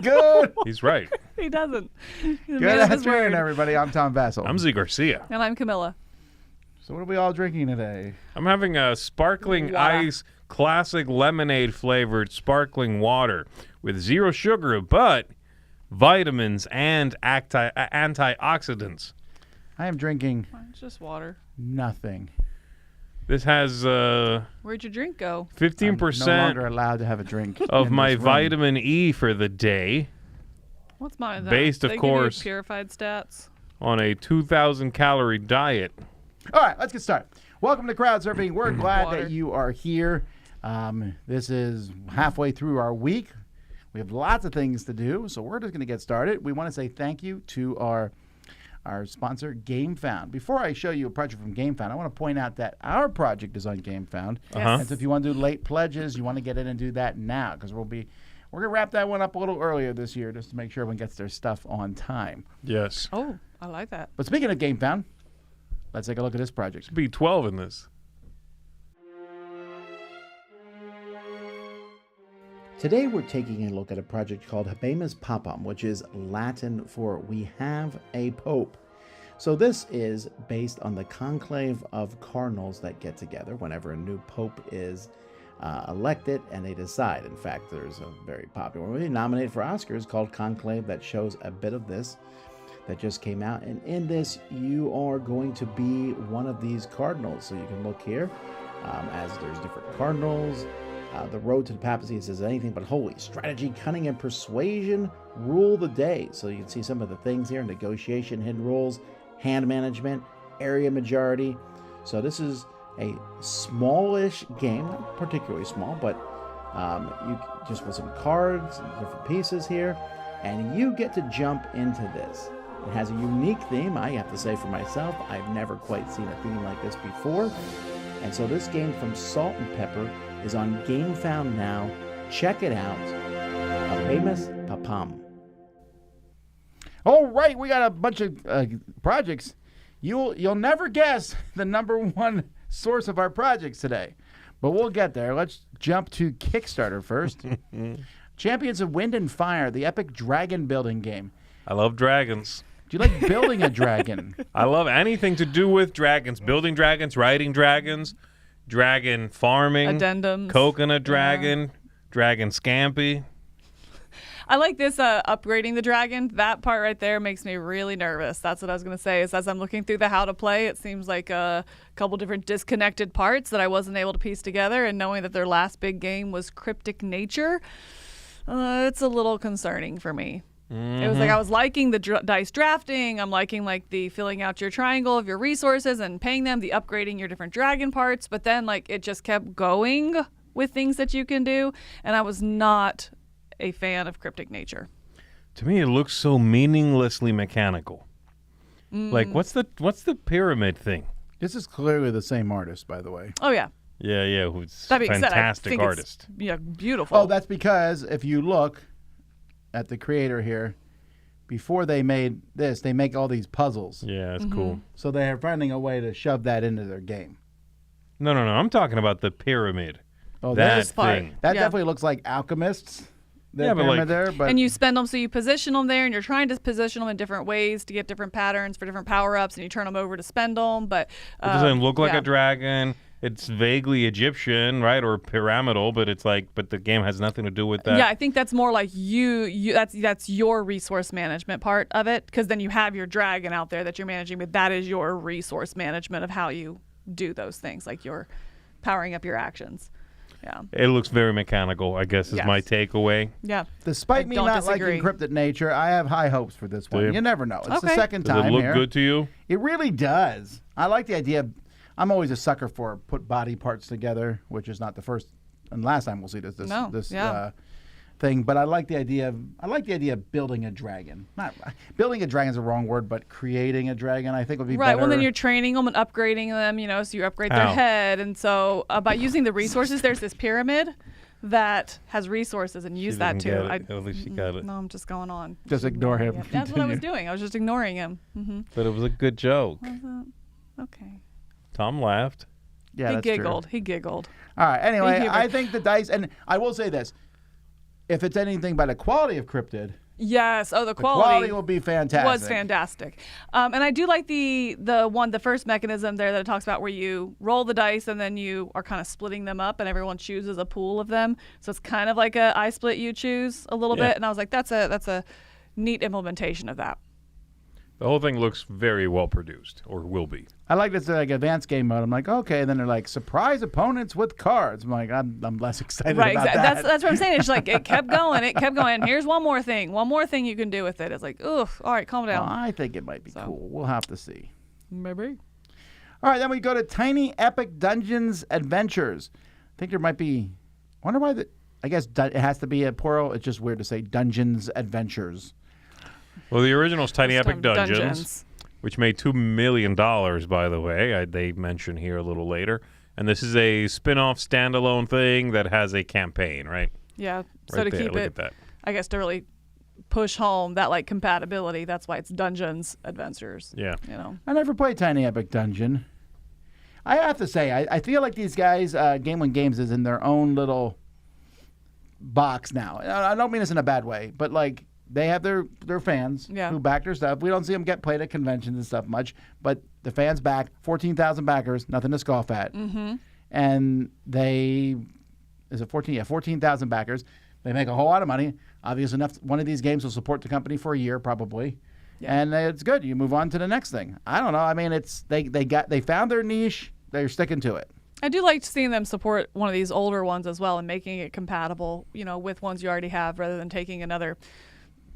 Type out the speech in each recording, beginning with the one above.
Good. He's right. He doesn't. He's a Good man of his afternoon, word. everybody. I'm Tom Vassell. I'm Z Garcia. And I'm Camilla. So what are we all drinking today? I'm having a sparkling Water. ice classic lemonade flavored sparkling water with zero sugar, but vitamins and antioxidants. I am drinking It's just water. nothing. This has Where'd your drink go? 15% I'm no longer allowed to have a drink of in my this room. vitamin E for the day, What's mine? Based, of They give you course- purified stats. on a 2,000 calorie diet. All right, let's get started. Welcome to Crowdsurfing. We're glad Water. that you are here. This is halfway through our week. We have lots of things to do, so we're just going to get started. We want to say thank you to our sponsor, Gamefound. Before I show you a project from Gamefound, I want to point out that our project is on Gamefound. Uh-huh. And so if you want to do late pledges, you want to get in and do that now, because we're going to wrap that one up a little earlier this year just to make sure everyone gets their stuff on time. Yes. Oh, I like that. But speaking of Gamefound, let's take a look at this project. B12 in this. Today we're taking a look at a project called Habemus Papam, which is Latin for "we have a pope." So this is based on the conclave of cardinals that get together whenever a new pope is elected, and they decide. In fact, there's a very popular one nominated for Oscars called Conclave that shows a bit of this that just came out. And in this, you are going to be one of these cardinals. So you can look here as there's different cardinals. The road to the papacy says anything but holy. Strategy, cunning, and persuasion rule the day. So you can see some of the things here: negotiation, hidden rules, hand management, area majority. So this is a smallish game, not particularly small, but you just with some cards and different pieces here, and you get to jump into this. It has a unique theme. I have to say for myself, I've never quite seen a theme like this before. And so this game from Salt and Pepper is on Gamefound now. Check it out. Habemus Papam. All right, we got a bunch of projects. You'll never guess the number one source of our projects today, but we'll get there. Let's jump to Kickstarter first. Champions of Wind and Fire, the epic dragon building game. I love dragons. Do you like building a dragon? I love anything to do with dragons. Building dragons, riding dragons, dragon farming, Addendums. coconut dragon, dragon scampi. I like this upgrading the dragon. That part right there makes me really nervous. That's what I was going to say, is as I'm looking through the how to play, it seems like a couple different disconnected parts that I wasn't able to piece together, and knowing that their last big game was Cryptic Nature, it's a little concerning for me. It was like I was liking the dice drafting. I'm liking like the filling out your triangle of your resources and paying them, the upgrading your different dragon parts, but then like it just kept going with things that you can do, and I was not a fan of Cryptic Nature. To me, it looks so meaninglessly mechanical. Like, what's the pyramid thing? This is clearly the same artist, by the way. Oh yeah. Yeah, who's That being said, I fantastic think artist. It's, beautiful. Oh, that's because if you look at the creator here, before they made this, they make all these puzzles. Yeah, it's cool. So they're finding a way to shove that into their game. No, I'm talking about the pyramid. Oh, that this part. thing. That Yeah. definitely looks like alchemists. The Yeah, but pyramid like- there, but and you spend them, so you position them there, and you're trying to position them in different ways to get different patterns for different power-ups, and you turn them over to spend them. But It doesn't look like yeah. a dragon. It's vaguely Egyptian, right, or pyramidal, but it's like, but the game has nothing to do with that. Yeah, I think that's more like you that's your resource management part of it, because then you have your dragon out there that you're managing, but that is your resource management of how you do those things, like you're powering up your actions. Yeah. It looks very mechanical, I guess, is Yes. my takeaway. Yeah. despite I me don't not disagree. liking Cryptic Nature, I have high hopes for this one. you? You never know. It's the Okay. second Does time it look here. good to you? It really does. I like the idea. I'm always a sucker for put body parts together, which is not the first and last time we'll see this No, yeah. thing. But I like the idea of building a dragon. Not building a dragon is the wrong word, but creating a dragon I think would be Right. better. Well, then you're training them and upgrading them, so you upgrade their How? head. And so by using the resources, there's this pyramid that has resources, and use She that didn't too. get it. At least she got it. No, I'm just going on. Just ignore him. Yeah, that's what I was Continue. doing. I was just ignoring him. But it was a good joke. Okay. Tom laughed. Yeah, He that's true. giggled. He giggled. All right. Anyway, He I think the dice, and I will say this: if it's anything by the quality of Cryptid, Yes. Oh, the the quality will be fantastic. was fantastic. And I do like the first mechanism there that it talks about where you roll the dice and then you are kind of splitting them up and everyone chooses a pool of them. So it's kind of like a I split you choose a little bit. And I was like, that's a neat implementation of that. The whole thing looks very well produced, or will be. I like this like advanced game mode. I'm like, okay, and then they're like surprise opponents with cards. I'm like, I'm less excited about that. That's what I'm saying. It's like it kept going. And here's one more thing you can do with it. It's like, oof, all right, calm down. Well, I think it might be cool. We'll have to see. Maybe. All right, then we go to Tiny Epic Dungeons Adventures. I think there might be. I wonder why I guess it has to be a plural. It's just weird to say Dungeons Adventures. Well, the original is Tiny Epic Dungeons, which made $2 million, by the way. They mention here a little later. And this is a spin-off standalone thing that has a campaign, right? Yeah. So Right to there, keep look it, at that. I guess to really push home that like compatibility, that's why it's Dungeons Adventures. Yeah. You know. I never played Tiny Epic Dungeon. I have to say, I feel like these guys, Game One Games is in their own little box now. I don't mean this in a bad way, but like they have their fans who back their stuff. We don't see them get played at conventions and stuff much, but the fans back 14,000 backers, nothing to scoff at. Mm-hmm. And is it 14? Yeah, 14,000 backers. They make a whole lot of money. Obviously enough, one of these games will support the company for a year probably. Yeah. And it's good. You move on to the next thing. I don't know. I mean, it's they found their niche. They're sticking to it. I do like seeing them support one of these older ones as well and making it compatible, with ones you already have rather than taking another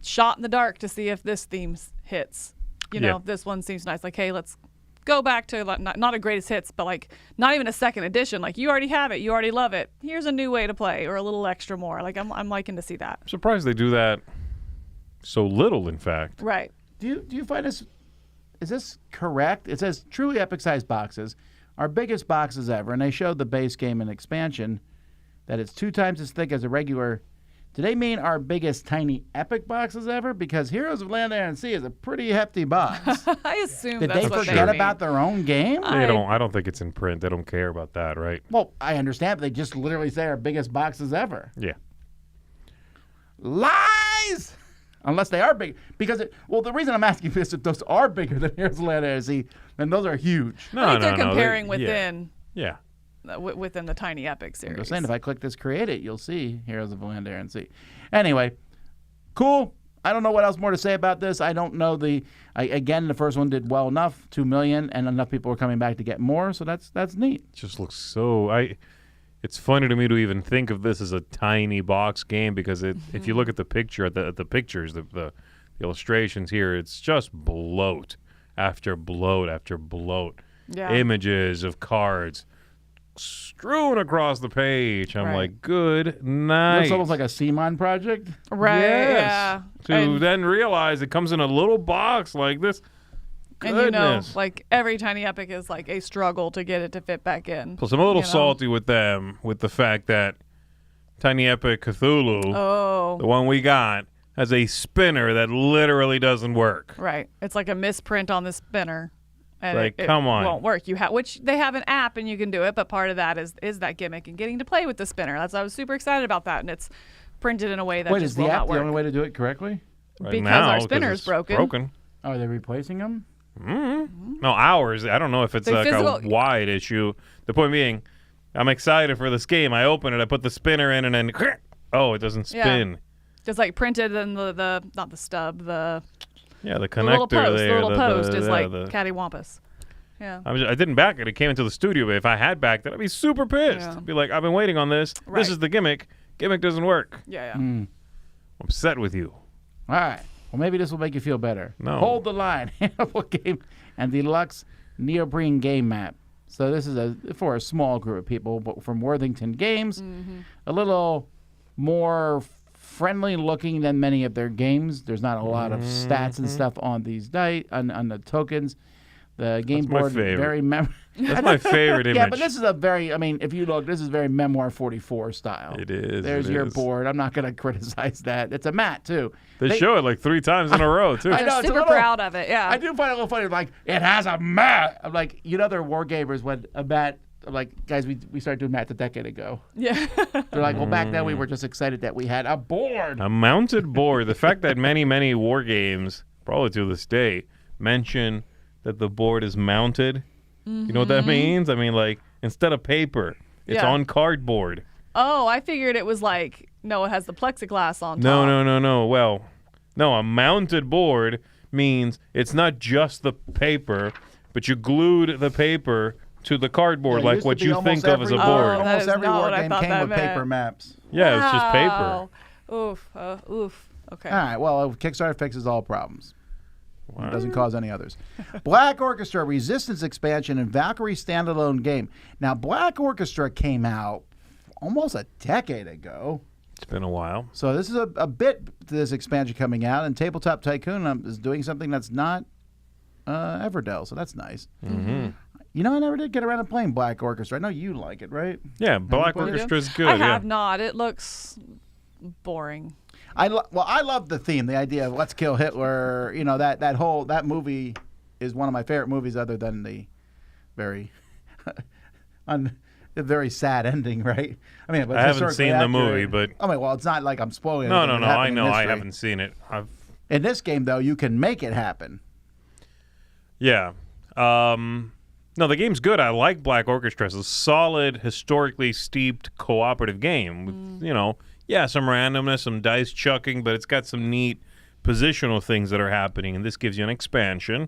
shot in the dark to see if this theme hits. This one seems nice. Like, hey, let's go back to not a greatest hits, but like not even a second edition. Like you already have it, you already love it. Here's a new way to play or a little extra more. Like I'm liking to see that. I'm surprised they do that so little, in fact. Right. Do you find this? Is this correct? It says truly epic sized boxes, our biggest boxes ever, and they showed the base game and expansion that it's 2 times as thick as a regular. Do they mean our biggest tiny epic boxes ever? Because Heroes of Land, Air, and Sea is a pretty hefty box. I assume Did that's they what forget mean. about their own game? I don't think it's in print. They don't care about that, right? Well, I understand, but they just literally say our biggest boxes ever. Yeah. Lies! Unless they are big. Because, the reason I'm asking this is if those are bigger than Heroes of Land, Air, and Sea, then those are huge. I think they're comparing within. Yeah. Within the Tiny Epic series. I'm just saying, if I click this create it, you'll see Heroes of Land, Air, and Sea. Anyway, cool. I don't know what else more to say about this. I don't know again, the first one did well enough, 2 million, and enough people are coming back to get more, so that's neat. It just looks so... It's funny to me to even think of this as a tiny box game because if you look at the picture, at the pictures, the illustrations here, it's just bloat after bloat after bloat. Yeah. Images of cards strewn across the page. I'm like, good night. It's almost like a CMON project. Right. Yes. Yeah. To then realize it comes in a little box like this. Goodness. And like every Tiny Epic is like a struggle to get it to fit back in. Plus, I'm a little salty with them with the fact that Tiny Epic Cthulhu, the one we got, has a spinner that literally doesn't work. Right. It's like a misprint on the spinner. And like, come on. It won't work. Which they have an app and you can do it, but part of that is that gimmick and getting to play with the spinner. I was super excited about that, and it's printed in a way that just will not work. Is the app the only way to do it correctly? Right because now, our spinner is broken. Oh, are they replacing them? Mm-hmm. No, ours. I don't know if it's like a wide issue. The point being, I'm excited for this game. I open it, I put the spinner in, and then it doesn't spin. Yeah. Just like printed in the not the stub, the connector the little post is like cattywampus. Yeah. I didn't back it. It came into the studio, but if I had backed it, I'd be super pissed. Yeah. I'd be like, I've been waiting on this. Right. This is the gimmick. Gimmick doesn't work. Yeah. I'm upset with you. All right. Well, maybe this will make you feel better. No. Hold the line. Hannibal game and deluxe neoprene game map. So this is for a small group of people, but from Worthington Games. Mm-hmm. A little more friendly looking than many of their games. There's not a lot of stats and stuff on these on the tokens. The game board very That's my favorite image. Yeah, but this is if you look, this is very Memoir 44 style. It is. There's your board. I'm not going to criticize that. It's a mat, too. They show it like 3 times in a row, too. I know, super proud of it, yeah. I do find it a little funny. Like, it has a mat. I'm like, they're war gamers when a mat I'm like, guys, we started doing that a decade ago. Yeah. They're like, well, back then we were just excited that we had a board. A mounted board. The fact that many war games, probably to this day, mention that the board is mounted. You know what that means? I mean, like, instead of paper, it's on cardboard. Oh, I figured it was like, no, it has the plexiglass on top. No. Well, no, a mounted board means it's not just the paper, but you glued the paper to the cardboard, like what you think of as a board. Almost every war game came with paper maps. Yeah, it's just paper. Oof. Okay. All right, well, Kickstarter fixes all problems. It doesn't cause any others. Black Orchestra Resistance expansion and Valkyrie standalone game. Now, Black Orchestra came out almost a decade ago. It's been a while. So this is a bit to this expansion coming out, and Tabletop Tycoon is doing something that's not Everdell, so that's nice. Mm-hmm. You know, I never did get around to playing Black Orchestra. I know you like it, right? Yeah, Black Orchestra is good. I have not. It looks boring. I love the theme, the idea of let's kill Hitler. You know, that movie is one of my favorite movies, other than the very the very sad ending, right? I mean, I haven't seen the movie, but I mean, well, it's not like I'm spoiling. No. I know. I haven't seen it. In this game, though, you can make it happen. Yeah. No, the game's good. I like Black Orchestra. It's a solid, historically steeped cooperative game with, some randomness, some dice chucking, but it's got some neat positional things that are happening, and this gives you an expansion,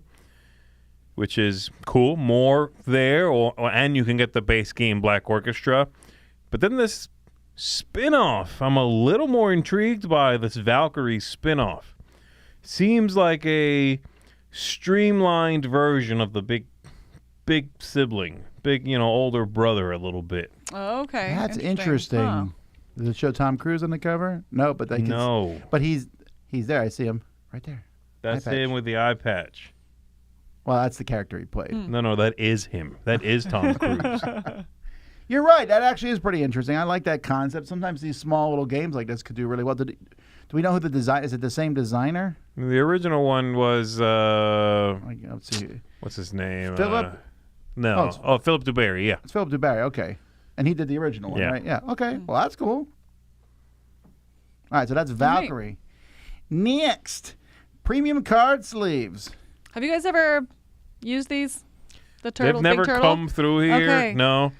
which is cool. More there, and you can get the base game Black Orchestra. But then this spin-off, I'm a little more intrigued by this Valkyrie spin-off. Seems like a streamlined version of the big sibling, older brother a little bit. Oh, okay. That's interesting. Huh. Does it show Tom Cruise on the cover? No, but No. But he's there. I see him right there. That's him with the eye patch. Well, that's the character he played. No, that is him. That is Tom Cruise. You're right. That actually is pretty interesting. I like that concept. Sometimes these small little games like this could do really well. Do we know who the design is? It the same designer? The original one was Let's see. what's his name? Philip? Philip DuBarry. Yeah, It's Philip DuBarry. Okay, and he did the original one, right? Yeah. Okay. Well, that's cool. All right, so that's Valkyrie. Next, premium card sleeves. Have you guys ever used these? The turtle. They've never big turtle? come through here. Okay. No,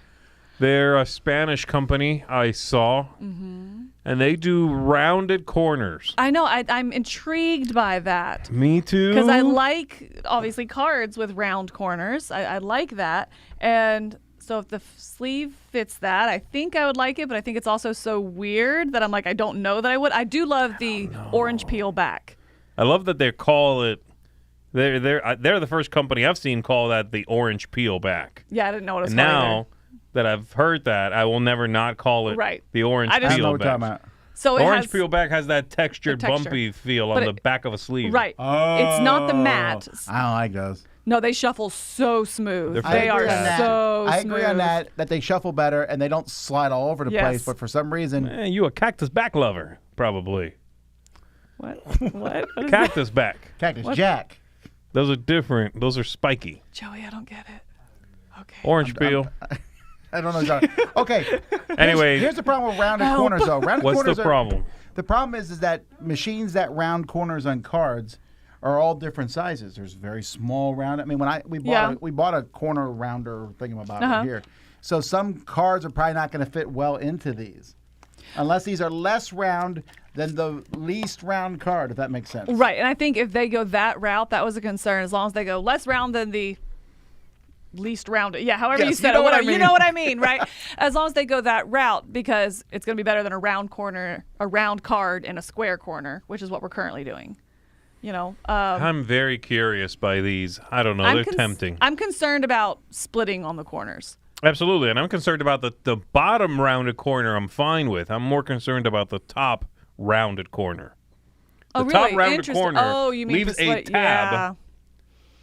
they're a Spanish company. I saw, and they do rounded corners. I know. I'm intrigued by that. Me too. Because I like, obviously, cards with round corners. I like that. And so if the sleeve fits that, I think I would like it. But I think it's also so weird that I'm like, I don't know that I would. I do love the orange peel back. I love that they call it. They're the first company I've seen call that the orange peel back. Yeah, I didn't know what it was And called now either. that I've heard that, I will never not call it the orange I just- I don't know peel what you're talking back. about. So it Orange has, peel back has that textured, texture. bumpy feel But on the back of a sleeve. Right. It's not the matte. I don't like those. No, they shuffle so smooth. They're They are fantastic. so I smooth. agree on that they shuffle better and they don't slide all over the Yes. place. But for some reason, You a cactus back lover, probably. What? What? What is Cactus back. Cactus Jack. Those are different. Those are spiky. Joey, I don't get it. Okay. Orange peel. I don't know. John. Okay. Anyway, Here's the problem with rounded corners, though. Rounded what's corners the problem? The problem is that machines that round corners on cards are all different sizes. There's very small round. I mean, when we bought a corner rounder thingamabob right here. So some cards are probably not going to fit well into these, unless these are less round than the least round card. If that makes sense. Right, and I think if they go that route, that was a concern. As long as they go less round than the least rounded, however you Yes, said you know it, what I whatever, you mean. know what I mean, right? As long as they go that route, because it's going to be better than a round card in a square corner, which is what we're currently doing. I'm very curious by these. I don't know. They're tempting. I'm concerned about splitting on the corners. Absolutely, and I'm concerned about the bottom rounded corner. I'm fine with. I'm more concerned about the top rounded corner. The top rounded corner you mean leaves a tab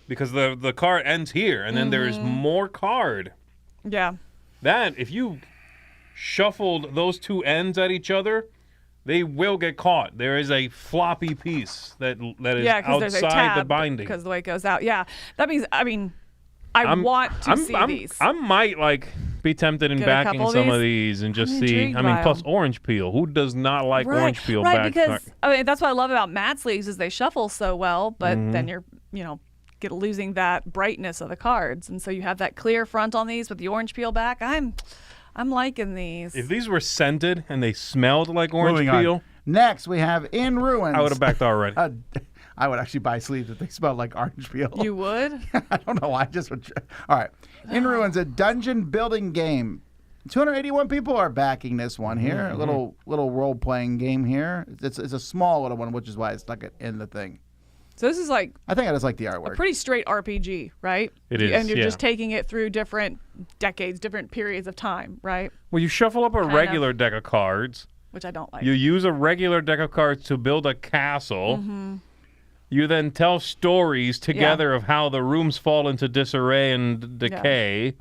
because the card ends here, and then there's more card. Yeah. That if you shuffled those two ends at each other, they will get caught. There is a floppy piece that is outside the binding because the way it goes out. Yeah, that means I want to see these. I might Be tempted in Get a backing couple of some of these. these and just I'm see. intrigued I mean, by plus 'em. orange peel. Who does not like Right, orange peel right, back? because I mean, that's what I love about matte sleeves is they shuffle so well, but Mm-hmm. then you're losing that brightness of the cards, and so you have that clear front on these with the orange peel back. I'm liking these. If these were scented and they smelled like orange Moving on. peel, Next, we have In Ruins. I would have backed already. I would actually buy sleeves if they smelled like orange peel. You would? I don't know why. I just would. All right. In Ruins, a dungeon building game. 281 people are backing this one here. A little role-playing game here. It's a small little one, which is why I stuck it in the thing. So this is like I think I just like the artwork. pretty straight RPG, right? It is, and you're yeah. just taking it through different decades, different periods of time, right? Well, you shuffle up a of. regular deck of cards. Which I don't like. You use a regular deck of cards to build a castle. You then tell stories together of how the rooms fall into disarray and decay.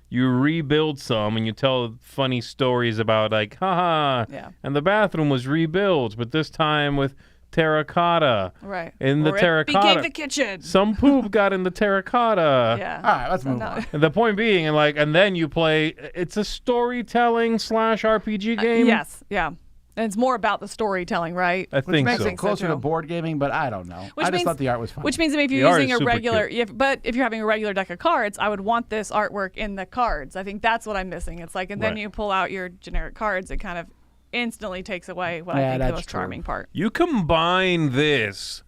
You rebuild some and you tell funny stories about like, haha, and the bathroom was rebuilt, but this time with terracotta. Right. In the Or terracotta. It became the kitchen. Some poop got in the terracotta. Yeah. All right, let's move on. And the point being, and then you play. It's a storytelling / RPG game. Yes. Yeah. And it's more about the storytelling, right? I Which think makes so. it closer to too. board gaming, but I don't know. Which I just means- thought the art was fun. Which means if The you're art using is a super regular, cute. but if you're having a regular deck of cards, I would want this artwork in the cards. I think that's what I'm missing. It's like, and then Right. you pull out your generic cards, it kind of instantly takes away what Yeah, I think the that's most true. charming part. You combine this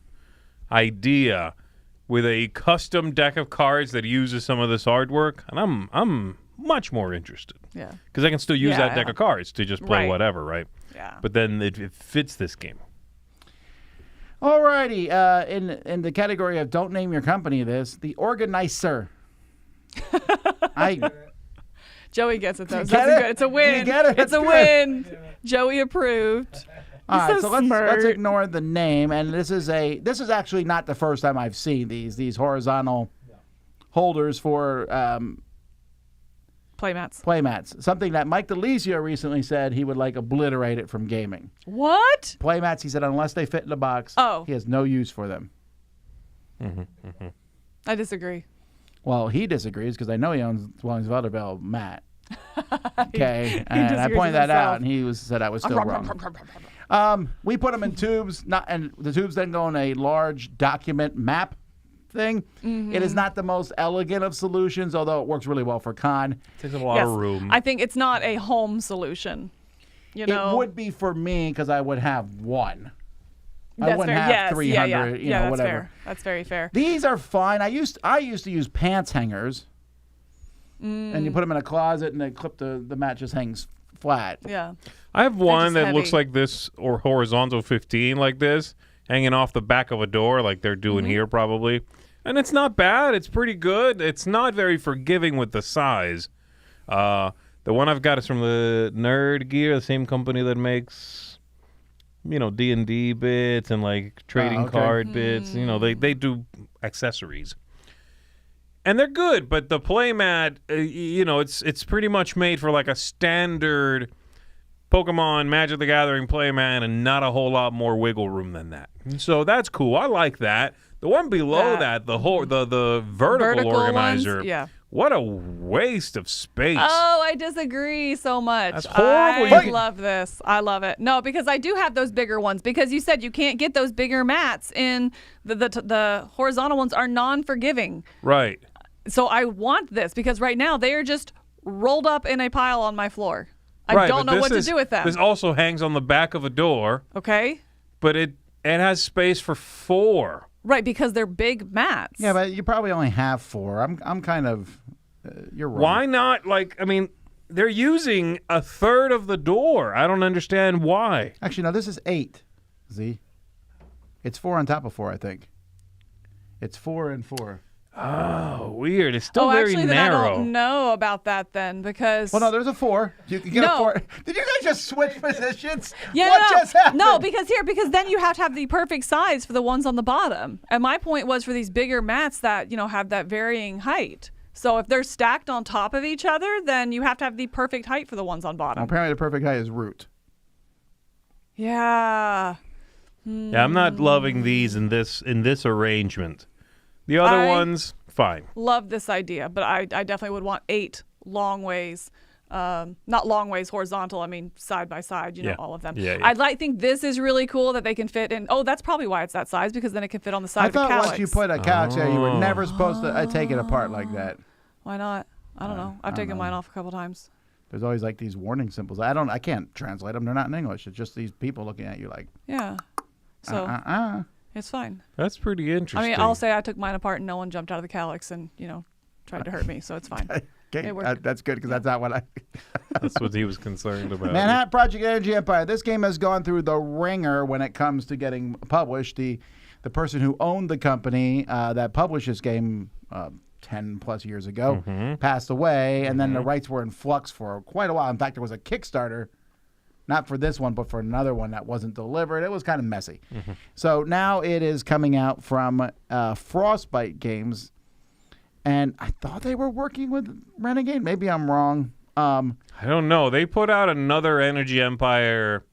idea with a custom deck of cards that uses some of this artwork, and I'm much more interested. Yeah. Because I can still use that deck Yeah. of cards to just play Right. whatever, right? Yeah. But then it fits this game. Alrighty, in the category of don't name your company this, the Organizer. Joey gets it though. So get that's it? good. It's a win. You get it? It's That's a good. win. Joey approved. All right, so so let's smart. ignore the name, and this is actually not the first time I've seen these horizontal holders for Playmats. playmats. Something that Mike DeLizio recently said he would like obliterate it from gaming. What? Playmats, he said, unless they fit in the box, he has no use for them. I disagree. Well, he disagrees because I know he owns Vaudeville mat. Okay, and I disagrees pointed with that out, himself. and he said I was still wrong. We put them in tubes, and the tubes then go in a large document map thing. It is not the most elegant of solutions, although it works really well for con. Takes up a lot Yes. of room. I think it's not a home solution. You know? It would be for me because I would have one. I That's wouldn't fair. have Yes. 300, Yeah, that's whatever. fair. That's very fair. These are fine. I used to use pants hangers, and you put them in a closet, and the mat just hangs flat. Yeah. I have one just that looks heavy. like this, or horizontal 15 like this, hanging off the back of a door like they're doing here probably. And it's not bad. It's pretty good. It's not very forgiving with the size. The one I've got is from the Nerd Gear, the same company that makes, D&D bits and like trading okay. card bits. They do accessories. And they're good, but the playmat, it's pretty much made for like a standard Pokemon Magic the Gathering playmat and not a whole lot more wiggle room than that. So that's cool. I like that. The one below that, the vertical organizer. Ones? Yeah. What a waste of space. Oh, I disagree so much. That's horrible. I love this. I love it. No, because I do have those bigger ones. Because you said you can't get those bigger mats in the horizontal ones are non-forgiving. Right. So I want this because right now they are just rolled up in a pile on my floor. I Right, don't but know what this to do with them. This also hangs on the back of a door, Okay. but it has space for 4. Right, because they're big mats. Yeah, but you probably only have 4. I'm kind of. You're wrong. Why not? They're using a third of the door. I don't understand why. Actually, no. This is 8. Z. It's 4 on top of 4, I think. It's 4 and 4. Oh, weird. It's still very actually, narrow. then I don't know about that then because. Well, no, there's a 4. You can get a No. 4. Did you guys just switch positions? Yeah, what no, just happened? no, because then you have to have the perfect size for the ones on the bottom. And my point was for these bigger mats that have that varying height. So if they're stacked on top of each other, then you have to have the perfect height for the ones on bottom. Apparently, the perfect height is root. Yeah. Yeah, I'm not loving these in this arrangement. The other I- ones, fine. Love this idea, but I definitely would want 8 long ways not long ways horizontal. I mean, side by side, Yeah. all of them. Yeah, yeah. I think this is really cool that they can fit in. Oh, that's probably why it's that size, because then it can fit on the side I of the thought calyx. once you put a calyx there, you were never supposed to take it apart like that. Why not? I don't know. I've taken mine off a couple times. There's always like these warning symbols. I can't translate them. They're not in English. It's just these people looking at you like, Yeah. So it's fine. That's pretty interesting. I mean, I'll say I took mine apart and no one jumped out of the calyx and, tried to hurt me, so it's fine. okay, It worked. that's good because that's not what I. That's what he was concerned about. Manhattan Project Energy Empire. This game has gone through the ringer when it comes to getting published. The person who owned the company that published this game 10 plus years ago passed away, and then the rights were in flux for quite a while. In fact, there was a Kickstarter, not for this one, but for another one that wasn't delivered. It was kind of messy. So now it is coming out from Frostbite Games, and I thought they were working with Renegade. Maybe I'm wrong. I don't know. They put out another Energy Empire,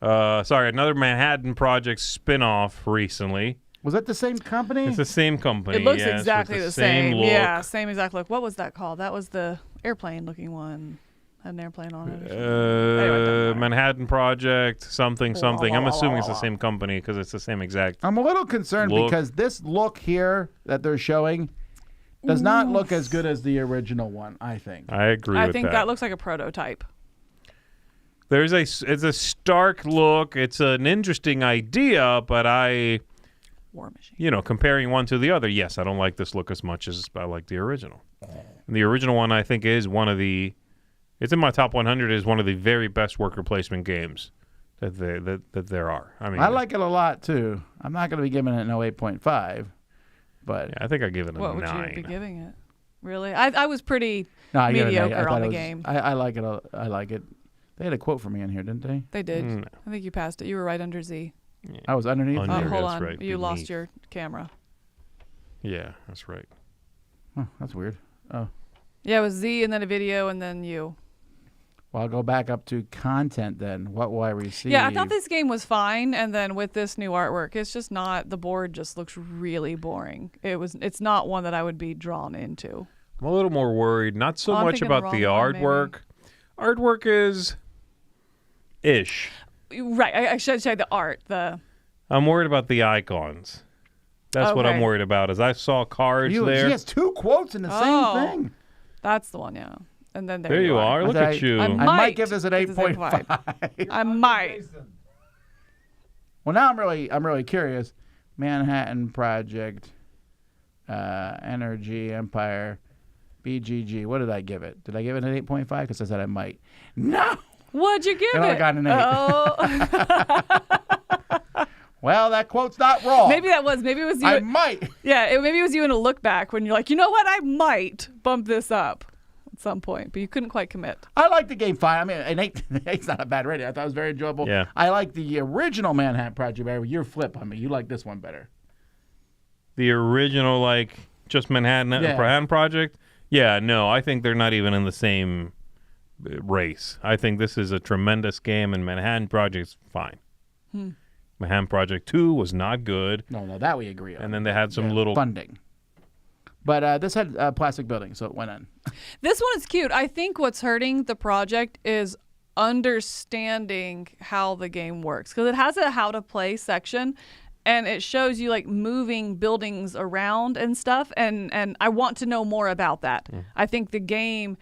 another Manhattan Project spin-off recently. Was that the same company? It's the same company. It looks yes, exactly with the same. look. Yeah, same exact look. What was that called? That was the airplane-looking one. Had an airplane on it. Anyway, it doesn't matter. Manhattan Project, something. I'm assuming it's the same company because it's the same exact. I'm a little concerned look. because this look here that they're showing does not look as good as the original one, I think. I agree with that. I think that looks like a prototype. It's a stark look. It's an interesting idea, but War Machine. Comparing one to the other, yes, I don't like this look as much as I like the original. And the original one, I think, is it's in my top 100 is one of the very best worker placement games that there are. I mean, I like it a lot too. I'm not going to be giving it no 8.5, but yeah, I think I give it a 9. What would you be giving it? Really? I was pretty mediocre on the game. I like it. I like it. They had a quote for me in here, didn't they? They did. No. I think you passed it. You were right under Z. Yeah. I was underneath. Under. Hold That's on. right, You lost beneath. your camera. Yeah, that's right. Huh, that's weird. Oh. Yeah, it was Z and then a video and then you. Well, I'll go back up to content then. What will I receive? Yeah, I thought this game was fine, and then with this new artwork, it's just not. The board just looks really boring. It's not one that I would be drawn into. I'm a little more worried, not so I'm much thinking the about the wrong one, artwork. Artwork is ish. Right, I should say the art. I'm worried about the icons. That's what I'm Okay. worried about. As I saw cards there. She has two quotes in the Oh. same thing. That's the one, yeah. And then There you are. Look at you. I I'm- might Might give this an give this an 8.5. I might. Well, now I'm really curious. Manhattan Project, Energy Empire, BGG. What did I give it? Did I give it an 8.5? Because I said I might. No. What'd you give And I it? got an 8. Oh. Well, that quote's not wrong. Maybe it was you. I might. Yeah, maybe it was you in a look back when you're like, you know what? I might bump this up at some point, but you couldn't quite commit. I like the game fine. I mean, an 8's not a bad rating. I thought it was very enjoyable. Yeah. I like the original Manhattan Project better. Your flip on me. You like this one better. The original, just Manhattan Project. Yeah, no, I think they're not even in the same race. I think this is a tremendous game, and Manhattan Project's fine. Manhattan Project 2 was not good. No, that we agree on. And then they had some little funding. But this had plastic building, so it went in. This one is cute. I think what's hurting the project is understanding how the game works, because it has a how to play section and it shows you moving buildings around and stuff, and I want to know more about that. I think the game,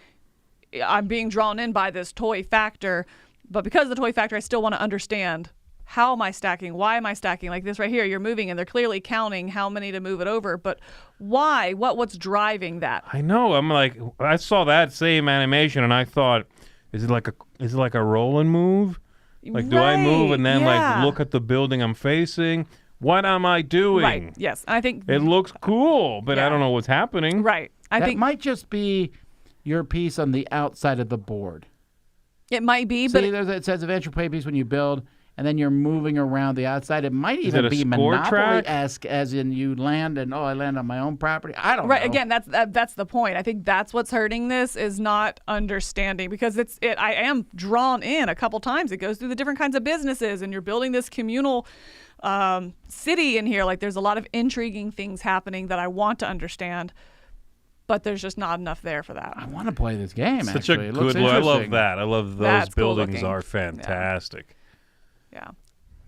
I'm being drawn in by this toy factor, but because of the toy factor I still want to understand, how am I stacking? Why am I stacking? Like this right here, you're moving and they're clearly counting how many to move it over, but why? What's driving that? I know. I'm like, I saw that same animation and I thought, is it like a roll and move? Like, do I move and then look at the building I'm facing? What am I doing? Right. Yes. I think it looks cool, but I don't know what's happening. Right. I think might just be your piece on the outside of the board. It might be, See, it says eventual play piece when you build, and then you're moving around the outside. It might even be Monopoly-esque, as in you land and I land on my own property. I don't know. Right. Again, that's the point. I think that's what's hurting this is not understanding, because I am drawn in a couple times. It goes through the different kinds of businesses, and you're building this communal city in here. Like there's a lot of intriguing things happening that I want to understand. but there's just not enough there for that. I want to play this game. Such actually. a It looks good look. I love interesting. that. I love those That's cool buildings looking. are fantastic. Yeah.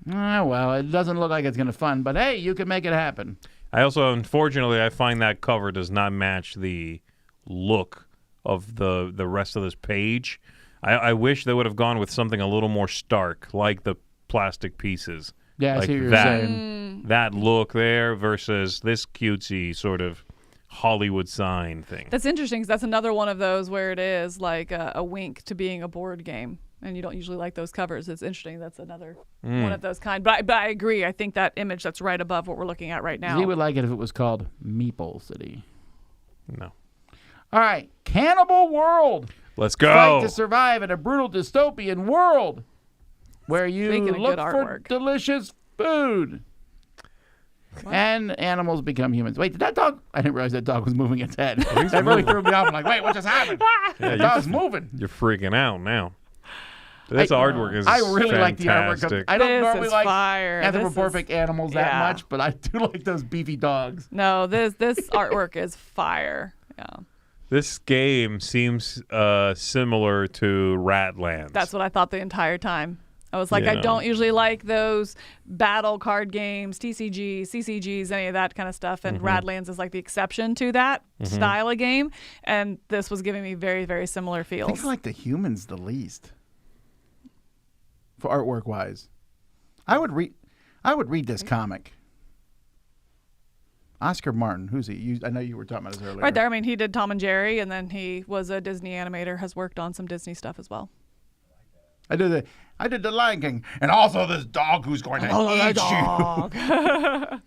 Well, it doesn't look like it's going to fun, but hey, you can make it happen. I also, unfortunately, I find that cover does not match the look of the rest of this page. I wish they would have gone with something a little more stark, like the plastic pieces. Yeah, I like see what you're that, saying. That look there versus this cutesy sort of Hollywood sign thing. That's interesting because that's another one of those where it is like a wink to being a board game. And you don't usually like those covers. It's interesting. That's another one of those kind. But I agree. I think that image that's right above what we're looking at right now. He would like it if it was called Meeple City. No. All right, Cannibal World. Let's go. Fight to survive in a brutal dystopian world where you Speaking of look good for artwork. delicious food. And animals become humans. Wait, did that dog? I didn't realize that dog was moving its head. That really threw me off. I'm like, wait, what just happened? Yeah, The dog's moving. You're freaking out now. This artwork is I really like the artwork. fantastic. I don't This normally is like fire. anthropomorphic animals that yeah. much, but I do like those beefy dogs. No, this artwork is fire. Yeah. This game seems similar to Ratlands. That's what I thought the entire time. I was like, Yeah. I don't usually like those battle card games, TCGs, CCGs, any of that kind of stuff. And Radlands is like the exception to that style of game. And this was giving me very, very similar I feels. think I like the humans the least, for artwork wise. I would read this comic. Oscar Martin, who's he? I know you were talking about this earlier. Right there. I mean, he did Tom and Jerry, and then he was a Disney animator, has worked on some Disney stuff as well. I did the Lion King, and also this dog who's going to eat you.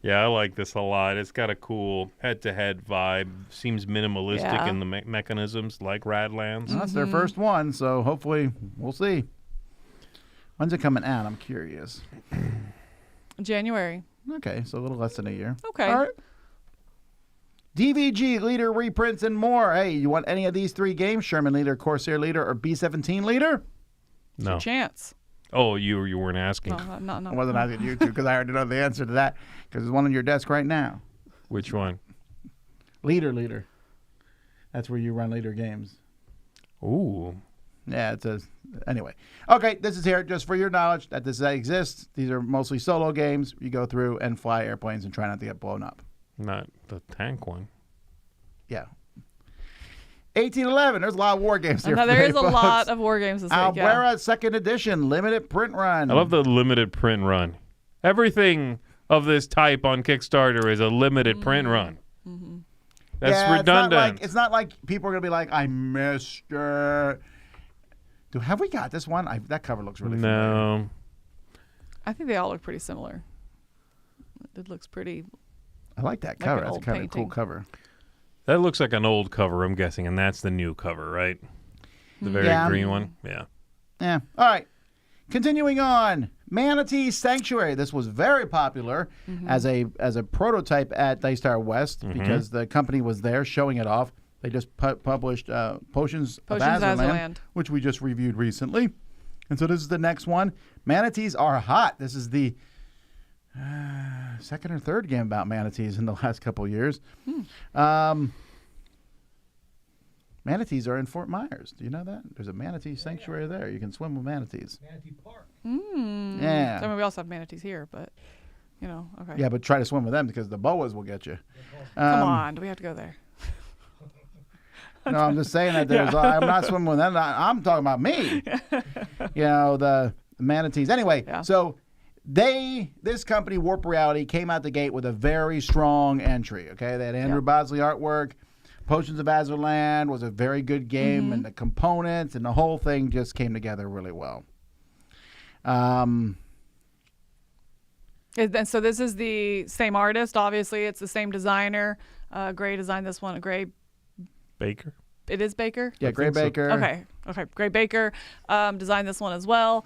Yeah, I like this a lot. It's got a cool head-to-head vibe. Seems minimalistic Yeah. in the mechanisms, like Radlands. Well, that's their first one, so hopefully we'll see. When's it coming out? I'm curious. January. Okay, so a little less than a year. Okay. All right. DVG Leader reprints and more. Hey, you want any of these three games? Sherman Leader, Corsair Leader, or B-17 Leader? No. Your chance. Oh, you weren't asking. No. I wasn't asking you to because I already know the answer to that because there's one on your desk right now. Which one? Leader. That's where you run Leader games. Ooh. Yeah, it says. Anyway. Okay, this is here just for your knowledge that this exists. These are mostly solo games. You go through and fly airplanes and try not to get blown up. Not the tank one. Yeah. 1811. There's a lot of war games here. Now, there is a folks. lot of war games this week. Yeah. Albuera Second Edition limited print run. I love the limited print run. Everything of this type on Kickstarter is a limited print run. That's yeah, redundant. It's not like people are gonna be like, I missed it. Have we got this one? That cover looks really familiar. No. I think they all look pretty similar. It looks pretty. I like that Like cover. an That's old kind of a cool painting. cover. That looks like an old cover, I'm guessing, and that's the new cover, right? The very Yeah. green one? Yeah. Yeah. All right. Continuing on, Manatee Sanctuary. This was very popular as a prototype at Dice Tower West because the company was there showing it off. They just published Potions of Azurland, Azurland. which we just reviewed recently. And so this is the next one. Manatees are hot. This is the second or third game about manatees in the last couple of years. Manatees are in Fort Myers. Do you know that? There's a manatee sanctuary there. You can swim with manatees. Manatee Park. Yeah. I mean, we also have manatees here, but okay. Yeah, but try to swim with them because the boas will get you. Come on, do we have to go there? No, I'm just saying that I'm not swimming with them. I'm talking about me. The manatees. Anyway, Yeah. so this company, Warp Reality, came out the gate with a very strong entry. Okay, they had Andrew Bosley artwork. Potions of Azurland was a very good game, and the components and the whole thing just came together really well. And so this is the same artist. Obviously, it's the same designer. Gray designed this one. Gray. Baker? It is Baker? Yeah, Gray Baker. Okay. Gray Baker designed this one as well.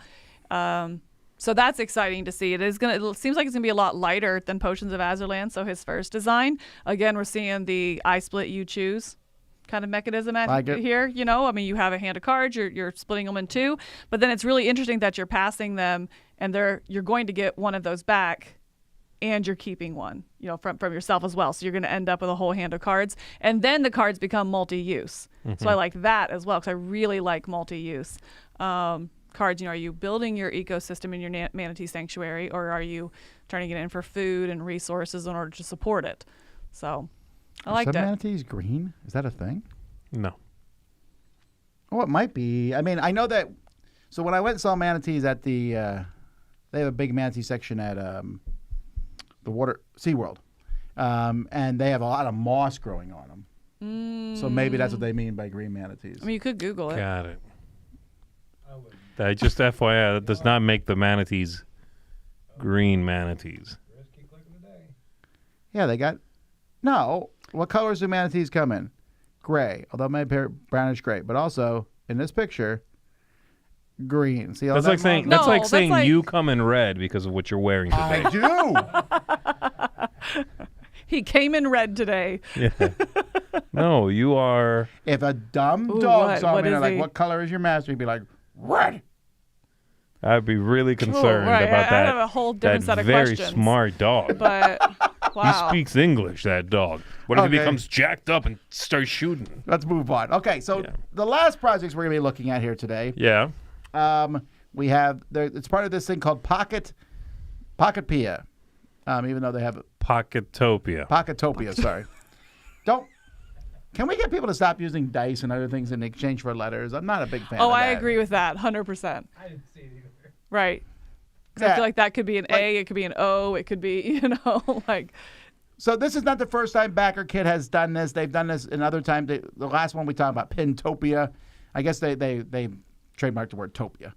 So that's exciting to see. It seems like it's gonna be a lot lighter than Potions of Azurland. So his first design. Again, we're seeing the I split you choose kind of mechanism Like it. here. I mean, you have a hand of cards. You're splitting them in two, but then it's really interesting that you're passing them, and you're going to get one of those back and you're keeping one, from yourself as well. So you're going to end up with a whole hand of cards. And then the cards become multi-use. So I like that as well because I really like multi-use. Cards, are you building your ecosystem in your Manatee Sanctuary, or are you trying to get in for food and resources in order to support it? So I liked it. Manatees green? Is that a thing? No. Oh, it might be. I mean, I know that. So when I went and saw manatees at the, they have a big manatee section at the SeaWorld. And they have a lot of moss growing on them. So maybe that's what they mean by green manatees. I mean, you could Google it. Got it. Just FYI, that does not make the manatees green manatees. Yeah, they got. No. What colors do manatees come in? Gray, although maybe brownish gray. But also, in this picture, green. See, that's like saying No, that's like that's saying like- you come in red because of what you're wearing today. I do. He came in red today. Yeah. No, you are. If a dumb Ooh, dog what? saw What me and is they're like, he? what color is your master? He'd be like, red. I'd be really concerned right. about I that. have a whole different that set of very questions. smart dog. But He wow. speaks English, that dog. What if he Okay. becomes jacked up and starts shooting? Let's move on. Okay, so Yeah. the last projects we're going to be looking at here today, Yeah. we have, it's part of this thing called Pocketopia. Even though they have Pocketopia. Pocketopia, sorry. Can we get people to stop using dice and other things in exchange for letters? I'm not a big fan of that. I agree with that 100%. I didn't see it either. Right. 'Cause I feel like that could be an A, it could be an O, it could be, like. So this is not the first time Backerkit has done this. They've done this in other times. The last one we talked about, Pintopia. I guess they trademarked the word topia.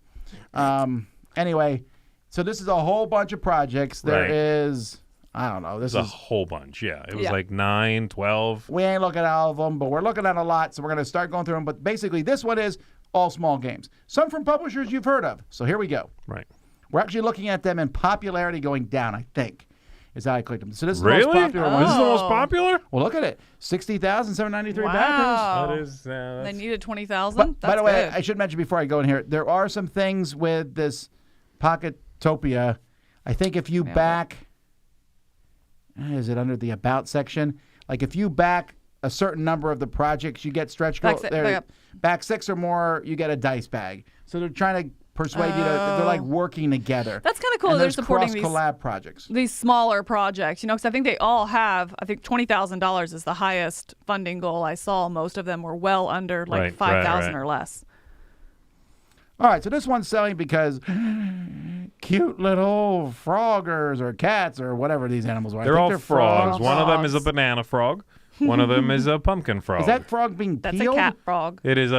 Anyway, so this is a whole bunch of projects. There Right. is, I don't know. This It's a is, whole bunch, yeah. It was Yeah. like 9, 12. we ain't looking at all of them, but we're looking at a lot. So we're going to start going through them. But basically, this one is all small games. Some from publishers you've heard of. So here we go. Right. We're actually looking at them in popularity going down, I think, is how I clicked them. So this is the Really? most popular one. This is the most Oh. popular? Well, look at it. 60,793 backers. Wow. That is, They that's- needed 20,000? By the way, I should mention before I go in here, there are some things with this Pocketopia. I think if you back, is it under the About section? Like if you back a certain number of the projects, you get stretch goals. Back 6 or more, you get a dice bag. So they're trying to persuade you to, they're like working together. That's kind of cool. And They're there's supporting these cross-collab projects. smaller projects, because I think they all have, I think $20,000 is the highest funding goal I saw. Most of them were well under like Right, 5,000 right. or less. All right, so this one's selling because cute little froggers or cats or whatever these animals are. I They're think all they're frogs. One of them is a Frogs. banana frog. One of them is a pumpkin frog. Is that frog being That's peeled? a cat frog. It is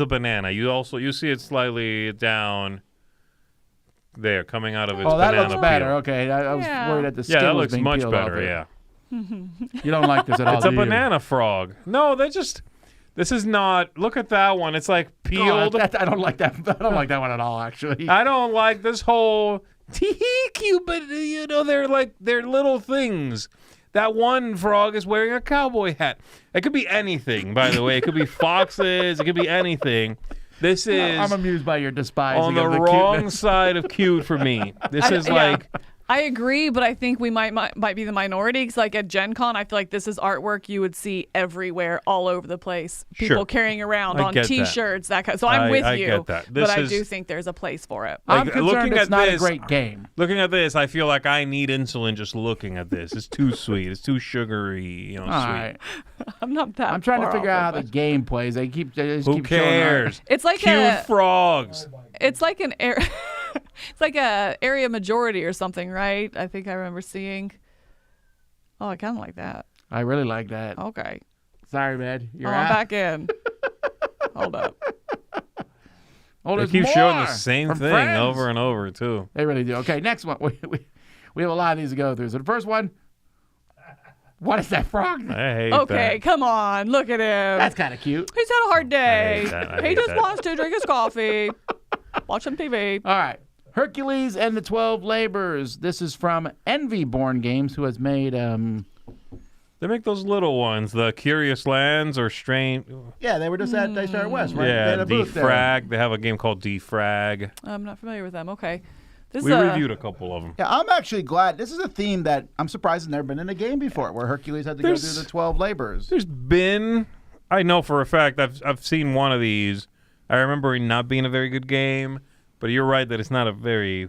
a banana. You see it slightly down there, coming out of its Oh, that banana looks better. peel. Okay, I was Yeah. worried that the skin Yeah, that was looks being much peeled better. off it. Yeah, You don't like this at all. it's a do you? banana frog. No, this is not. Look at that one. It's like Oh, peeled. I don't like that. I don't like that one at all. Actually, I don't like this whole cute, but they're little things. That one frog is wearing a cowboy hat. It could be anything, by the way. It could be foxes. It could be anything. This is I'm amused by your despising on the of the wrong cuteness. side of cute for me. This is like I agree, but I think we might be the minority because, like at Gen Con, I feel like this is artwork you would see everywhere, all over the place. People Sure. carrying around I on get that. T-shirts, that kind. So I'm with I you, get that. but This I is- do think there's a place for it. I'm Like, concerned looking it's at not a this- great game. looking at this. I feel like I need insulin just looking at this. It's too sweet. It's too sugary. All sweet. right, I'm not that. I'm trying to far figure off out how of the it. game plays. They just Who keep showing cares? It's like Cute frogs. it's like an air. It's like a area majority or something, right? I think I remember seeing. Oh, I kind of like that. I really like that. Okay. Sorry, man. You're I'm out. back in. Hold up. Oh, They there's keep showing more the same from thing friends. over and over too. They really do. Okay, next one. We have a lot of these to go through. So the first one. What is that frog? I hate Okay, that. come on. Look at him. That's kind of cute. He's had a hard day. hate that. I He hate just that. wants to drink his coffee, watch some TV. All right. Hercules and the 12 Labors. This is from Envyborn Games, who has made They make those little ones, the Curious Lands or Strange. yeah, they were just at Daystar West, right? They Yeah, had a booth there. Defrag. They have a game called Defrag. I'm not familiar with them. Okay. This We is reviewed a couple of them. Yeah, I'm actually glad. This is a theme that I'm surprised has never been in a game before, where Hercules had to go through the 12 labors. There's been, I know for a fact, I've seen one of these. I remember it not being a very good game, but you're right that it's not a very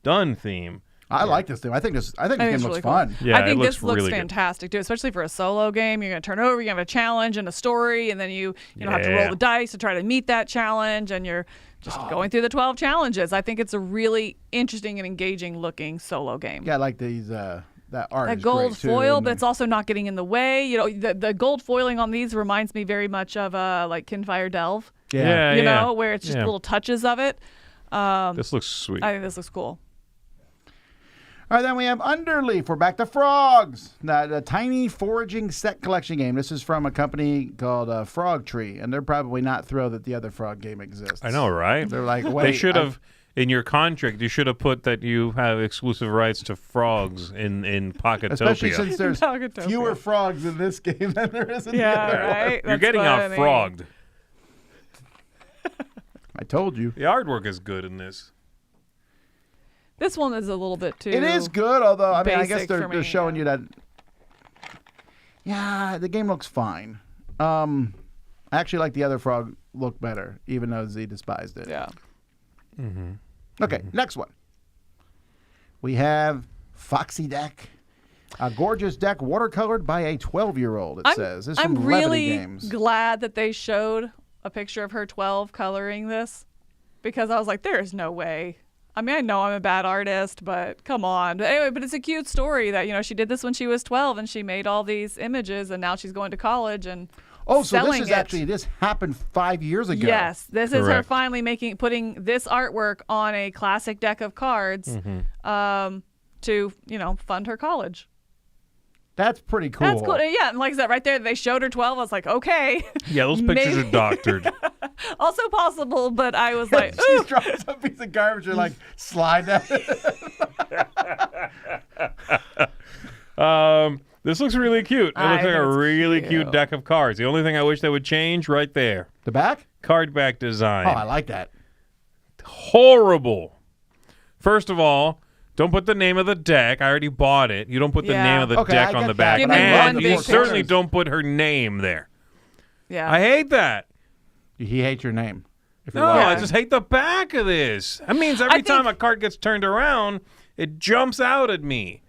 done theme. I like this theme. I think this game it's looks really cool. fun. Yeah, I think it looks this looks really good. fantastic too, especially for a solo game. You're going to turn over, you have a challenge and a story, and then you don't have to roll Yeah. the dice to try to meet that challenge, and you're just going through the 12 challenges. I think it's a really interesting and engaging looking solo game. Yeah, I like these. That art. That is gold great, too, foil, and but it's also not getting in the way. You know, the gold foiling on these reminds me very much of like Kinfire Delve. Yeah, you yeah. know, where it's just Yeah. little touches of it. This looks sweet. I think this looks cool. All right, then we have Underleaf. We're back to frogs. The tiny foraging set collection game. This is from a company called Frog Tree, and they're probably not thrilled that the other frog game exists. I know, right? They're like, wait. They should have, in your contract, you should have put that you have exclusive rights to frogs in Pocketopia. Especially since there's Pocketopia. fewer frogs in this game than there is in the other. Right? You're That's getting funny. out-frogged. I told you. The artwork is good in this. This one is a little bit too. It is good, although, I mean, I guess basic for they're me, showing yeah. you that. Yeah, the game looks fine. I actually like the other frog look better, even though Z despised it. Yeah. Okay, next one. We have Foxy Deck. A gorgeous deck watercolored by a 12-year-old, it says. This is from I'm Levity really Games. glad that they showed a picture of her 12 coloring this, because I was like, there is no way. I mean, I know I'm a bad artist, but come on. But anyway, but it's a cute story that, you know, she did this when she was 12 and she made all these images, and now she's going to college and Oh, so selling this is it. actually, this happened 5 years ago. Yes, this is her Correct. finally putting this artwork on a classic deck of cards to, you know, fund her college. That's pretty cool. That's cool. Yeah, and like I said, right there, they showed her 12. I was like, okay. Yeah, those pictures Maybe- are doctored. Also possible, but I was like, She ooh. drops a piece of garbage and like slide that. This looks really cute. It I looks like think a it's really cute cute. deck of cards. The only thing I wish they would change right there. The back? Card back design. Oh, I like that. Horrible. First of all, don't put the name of the deck. I already bought it. You don't put the Yeah. name of the Okay, deck I on get the that, back. Give me And one you big certainly picture. don't put her name there. Yeah. I hate that. He hates your name. If you're No, watching. I just hate the back of this. That means every think- time a card gets turned around, it jumps out at me.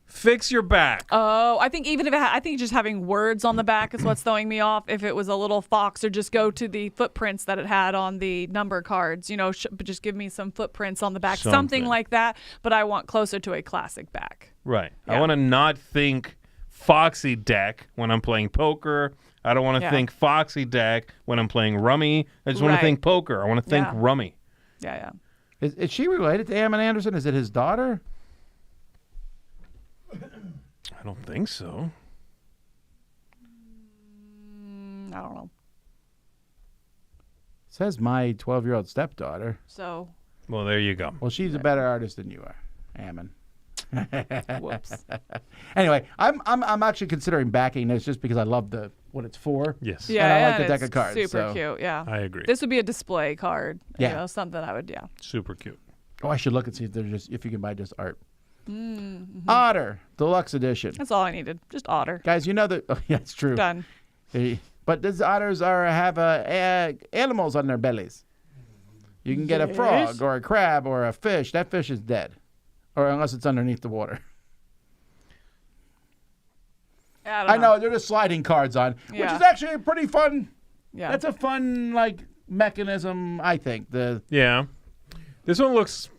Fix your back. Oh, I think even if I think just having words on the back is what's throwing me off. If it was a little fox, or just go to the footprints that it had on the number cards, you know, but just give me some footprints on the back, something Something. like that. But I want closer to a classic back. Right. I Yeah. want to not think Foxy Deck when I'm playing poker. I don't want to Yeah. think Foxy Deck when I'm playing Rummy. I just want Right. to think poker. I want to think Yeah. Rummy. Yeah. Is she related to Ammon Anderson? Is it his daughter? I don't think so. I don't know. It says my 12-year-old stepdaughter. So, Well, there you go. Well, she's a better artist than you are, Ammon. whoops. Anyway, I'm actually considering backing this just because I love what it's for. Yes. Yeah, And I like the and deck it's of cards, Super so- cute. Yeah. I agree. This would be a display card. Yeah. You know, something I would. Yeah. Super cute. Oh, I should look and see if you can buy just art. Otter Deluxe Edition. That's all I needed. Just Otter. Guys, you know that. Oh, yeah, it's true. Done. But these otters have animals on their bellies. You can get a Yes. frog or a crab or a fish. That fish is dead, or unless it's underneath the water. I, don't I know they're just sliding cards on, which Yeah. is actually a pretty fun. Yeah. That's a fun mechanism, I think. Yeah. This one looks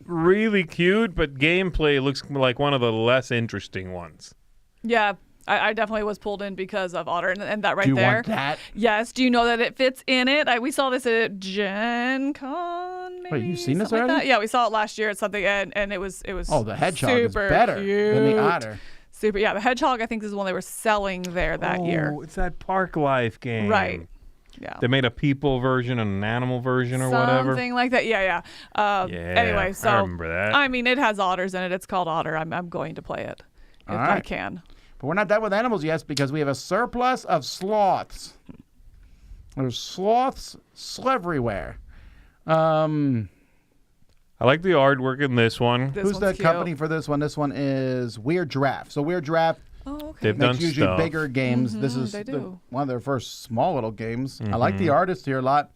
really cute, but gameplay looks like one of the less interesting ones. Yeah. I definitely was pulled in because of Otter, and that right Do you there. want that? Yes. Do you know that it fits in it? We saw this at Gen Con. Maybe, Wait, you've seen this something like already? that? Yeah, we saw it last year at something, and it was. Oh, the hedgehog is super better than the cute. otter. Super. Yeah, the hedgehog I think is the one they were selling there that year. Oh, it's that Park Life game. Right. Yeah. They made a people version and an animal version or whatever. Something like that. Yeah. Anyway, so I remember that. I mean, it has otters in it. It's called Otter. I'm going to play it if All I right. can. But we're not done with animals yet because we have a surplus of sloths. There's sloths everywhere. I like the artwork in this one. Who's the company for this one? This one is Weird Giraffe. So Weird Giraffe They've makes done usually stuff. bigger games. This is one of their first small little games. I like the artist here a lot.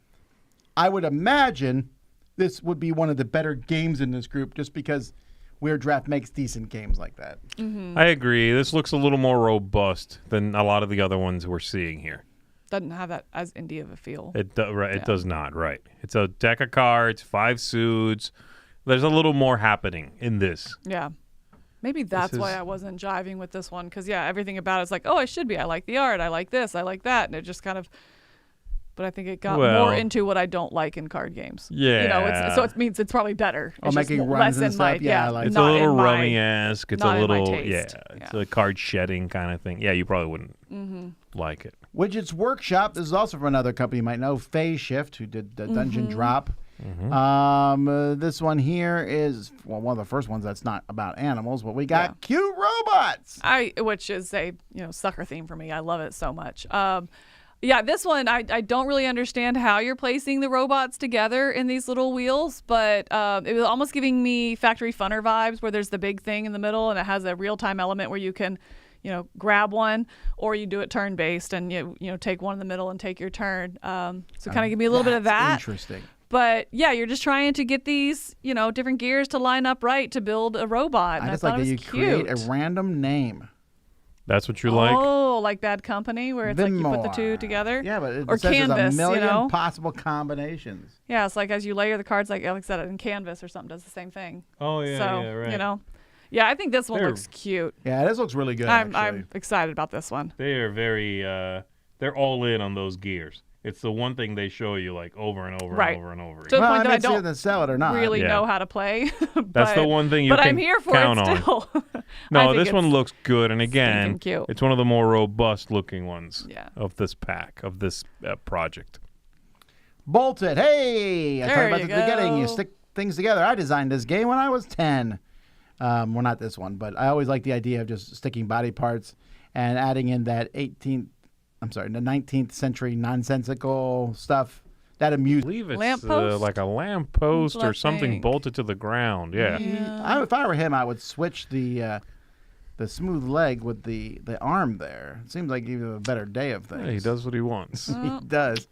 I would imagine this would be one of the better games in this group just because Weird Giraffe makes decent games like that. I agree. This looks a little more robust than a lot of the other ones we're seeing here. Doesn't have that as indie of a feel. It does not, right. It's a deck of cards, 5 suits. There's a little more happening in this. Yeah. Maybe that's why I wasn't jiving with this one. Because, everything about it is like, oh, I should be. I like the art. I like this. I like that. And it just kind of... But I think it got more into what I don't like in card games. Yeah. So it means it's probably better. It's making just runs less and stuff. Yeah, I like it's a little rummy-esque. It's a little, taste. It's a card shedding kind of thing. Yeah, you probably wouldn't like it. Widgets Workshop. This is also from another company you might know, Phase Shift, who did the Dungeon Drop. This one here is one of the first ones that's not about animals, but we got cute robots. Which is a sucker theme for me. I love it so much. This one I don't really understand how you're placing the robots together in these little wheels, but it was almost giving me Factory Funner vibes, where there's the big thing in the middle and it has a real-time element where you can grab one, or you do it turn-based and you take one in the middle and take your turn. So kind of give me a little bit of that. Interesting. But you're just trying to get these, different gears to line up right to build a robot. And I just like that you create a random name. That's what you like? Oh, like Bad Company, where it's like you put the two together? Yeah, but it or says Canvas, there's a million possible combinations. Yeah, it's like as you layer the cards, like Alex said, in Canvas or something does the same thing. Oh, yeah, so, right. Yeah, I think this one looks cute. Yeah, this looks really good, I'm excited about this one. They are very, they're all in on those gears. It's the one thing they show you like over and over and over and over. To the point that I don't see sell it or not. really know how to play. That's the one thing you can I'm here for count it still. No, this one looks good, and again, cute. It's one of the more robust looking ones of this pack, of this project. Bolted. Hey, I talked about you at the beginning. You stick things together. I designed this game when I was 10. Well, not this one, but I always like the idea of just sticking body parts and adding in that the 19th century nonsensical stuff. That amused me. I believe it's like a lamppost or something bolted to the ground. Yeah. If I were him, I would switch the smooth leg with the arm there. It seems like you have a better day of things. Yeah, he does what he wants. He does.